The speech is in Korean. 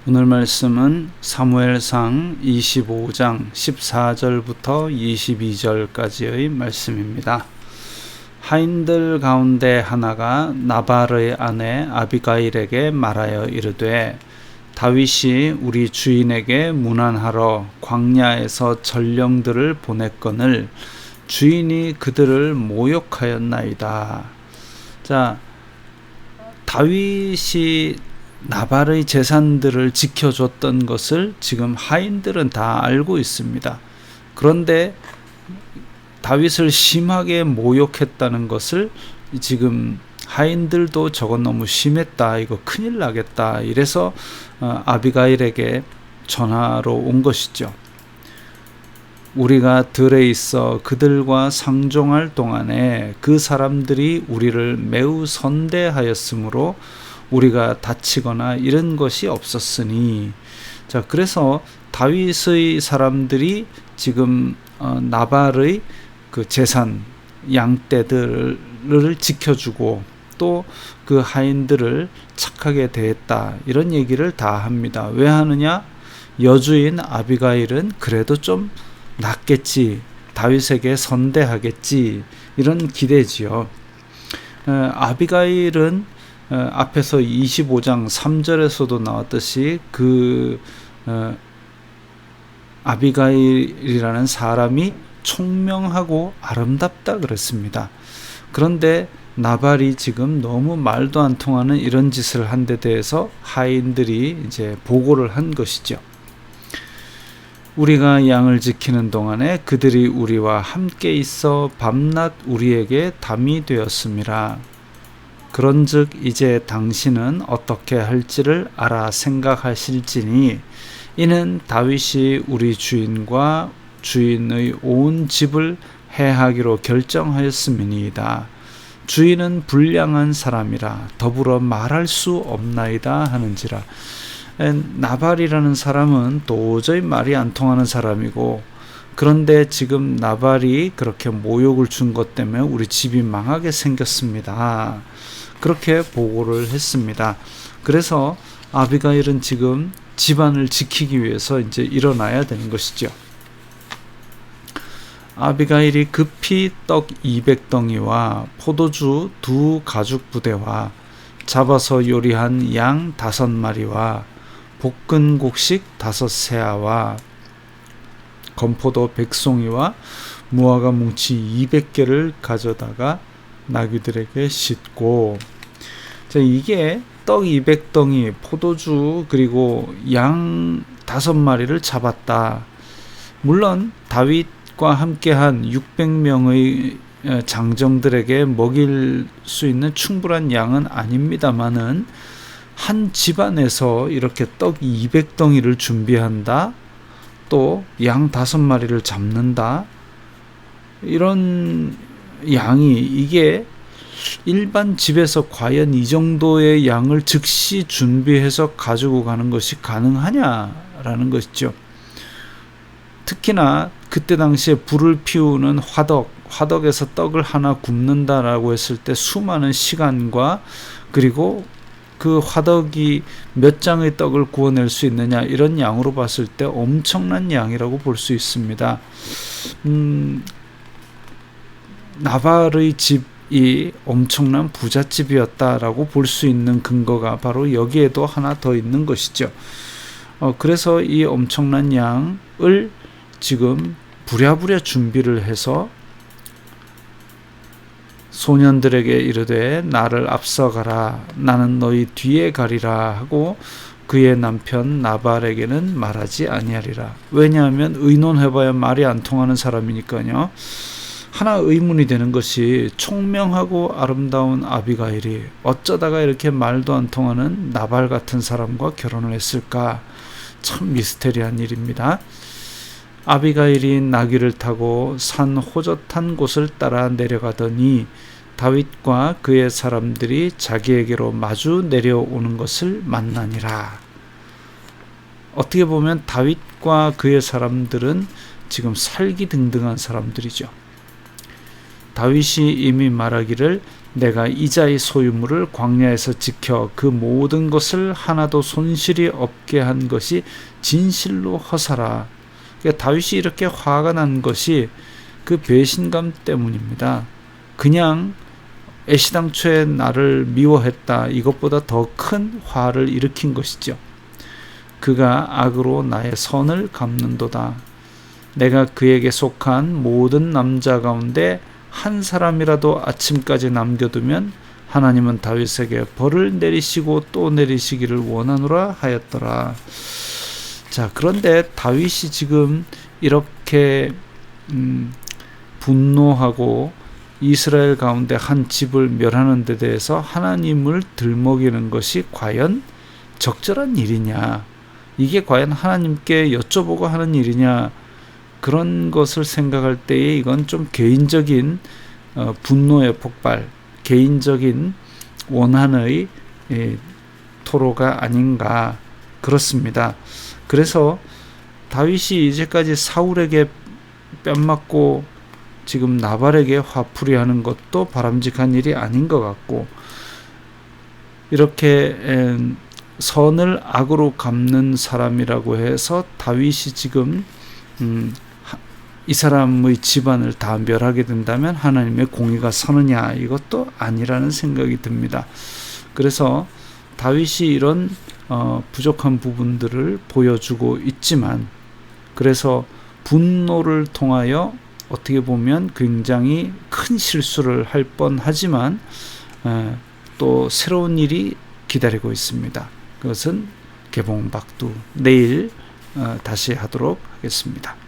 오늘 말씀은 사무엘상 25장 14절부터 22절까지의 말씀입니다. 하인들 가운데 하나가 나발의 아내 아비가일에게 말하여 이르되 다윗이 우리 주인에게 문안하러 광야에서 전령들을 보냈거늘 주인이 그들을 모욕하였나이다. 자, 다윗이 나발의 재산들을 지켜줬던 것을 지금 하인들은 다 알고 있습니다. 그런데 다윗을 심하게 모욕했다는 것을 지금 하인들도 저건 너무 심했다, 이거 큰일 나겠다, 이래서 아비가일에게 전화로 온 것이죠. 우리가 들에 있어 그들과 상종할 동안에 그 사람들이 우리를 매우 선대하였으므로 우리가 다치거나 이런 것이 없었으니, 자, 그래서 다윗의 사람들이 지금 나발의 그 재산 양떼들을 지켜주고 또 그 하인들을 착하게 대했다, 이런 얘기를 다 합니다. 왜 하느냐? 여주인 아비가일은 그래도 좀 낫겠지, 다윗에게 선대하겠지, 이런 기대지요. 아비가일은 앞에서 25장 3절에서도 나왔듯이 아비가일이라는 사람이 총명하고 아름답다 그랬습니다. 그런데 나발이 지금 너무 말도 안 통하는 이런 짓을 한 데 대해서 하인들이 이제 보고를 한 것이죠. 우리가 양을 지키는 동안에 그들이 우리와 함께 있어 밤낮 우리에게 담이 되었음이라. 그런즉 이제 당신은 어떻게 할지를 알아 생각하실지니 이는 다윗이 우리 주인과 주인의 온 집을 해하기로 결정하였음이니이다. 주인은 불량한 사람이라 더불어 말할 수 없나이다 하는지라. 나발이라는 사람은 도저히 말이 안 통하는 사람이고, 그런데 지금 나발이 그렇게 모욕을 준 것 때문에 우리 집이 망하게 생겼습니다, 그렇게 보고를 했습니다. 그래서 아비가일은 지금 집안을 지키기 위해서 이제 일어나야 되는 것이죠. 아비가일이 급히 떡 200덩이와 포도주 2 가죽 부대와 잡아서 요리한 양 5마리와 볶은 곡식 5세아와 건포도 100송이와 무화과 뭉치 200개를 가져다가 나귀들에게 싣고, 자, 이게 떡 200덩이, 포도주, 그리고 양 5마리를 잡았다. 물론 다윗과 함께한 600명의 장정들에게 먹일 수 있는 충분한 양은 아닙니다마는 한 집안에서 이렇게 떡 200덩이를 준비한다, 또 양 5마리를 잡는다, 이런 양이, 이게 일반 집에서 과연 이 정도의 양을 즉시 준비해서 가지고 가는 것이 가능하냐라는 것이죠. 특히나 그때 당시에 불을 피우는 화덕에서 떡을 하나 굽는다라고 했을 때 수많은 시간과, 그리고 그 화덕이 몇 장의 떡을 구워낼 수 있느냐, 이런 양으로 봤을 때 엄청난 양이라고 볼 수 있습니다. 나발의 집이 엄청난 부잣집이었다라고 볼 수 있는 근거가 바로 여기에도 하나 더 있는 것이죠. 그래서 이 엄청난 양을 지금 부랴부랴 준비를 해서 소년들에게 이르되 나를 앞서가라, 나는 너희 뒤에 가리라 하고 그의 남편 나발에게는 말하지 아니하리라. 왜냐하면 의논해봐야 말이 안 통하는 사람이니까요. 하나 의문이 되는 것이, 총명하고 아름다운 아비가일이 어쩌다가 이렇게 말도 안 통하는 나발 같은 사람과 결혼을 했을까? 참 미스테리한 일입니다. 아비가일이 나귀를 타고 산 호젓한 곳을 따라 내려가더니 다윗과 그의 사람들이 자기에게로 마주 내려오는 것을 만나니라. 어떻게 보면 다윗과 그의 사람들은 지금 살기등등한 사람들이죠. 다윗이 이미 말하기를 내가 이자의 소유물을 광야에서 지켜 그 모든 것을 하나도 손실이 없게 한 것이 진실로 허사라. 그러니까 다윗이 이렇게 화가 난 것이 그 배신감 때문입니다. 그냥 애시당초에 나를 미워했다, 이것보다 더 큰 화를 일으킨 것이죠. 그가 악으로 나의 선을 갚는도다. 내가 그에게 속한 모든 남자 가운데 한 사람이라도 아침까지 남겨두면 하나님은 다윗에게 벌을 내리시고 또 내리시기를 원하노라 하였더라. 자, 그런데 다윗이 지금 이렇게 분노하고 이스라엘 가운데 한 집을 멸하는 데 대해서 하나님을 들먹이는 것이 과연 적절한 일이냐, 이게 과연 하나님께 여쭤보고 하는 일이냐, 그런 것을 생각할 때에 이건 좀 개인적인 분노의 폭발, 개인적인 원한의 토로가 아닌가 그렇습니다. 그래서 다윗이 이제까지 사울에게 뺨맞고 지금 나발에게 화풀이하는 것도 바람직한 일이 아닌 것 같고, 이렇게 선을 악으로 갚는 사람이라고 해서 다윗이 지금 이 사람의 집안을 다 멸하게 된다면 하나님의 공의가 서느냐, 이것도 아니라는 생각이 듭니다. 그래서 다윗이 이런 부족한 부분들을 보여주고 있지만, 그래서 분노를 통하여 어떻게 보면 굉장히 큰 실수를 할 뻔하지만 또 새로운 일이 기다리고 있습니다. 그것은 개봉박두, 내일 다시 하도록 하겠습니다.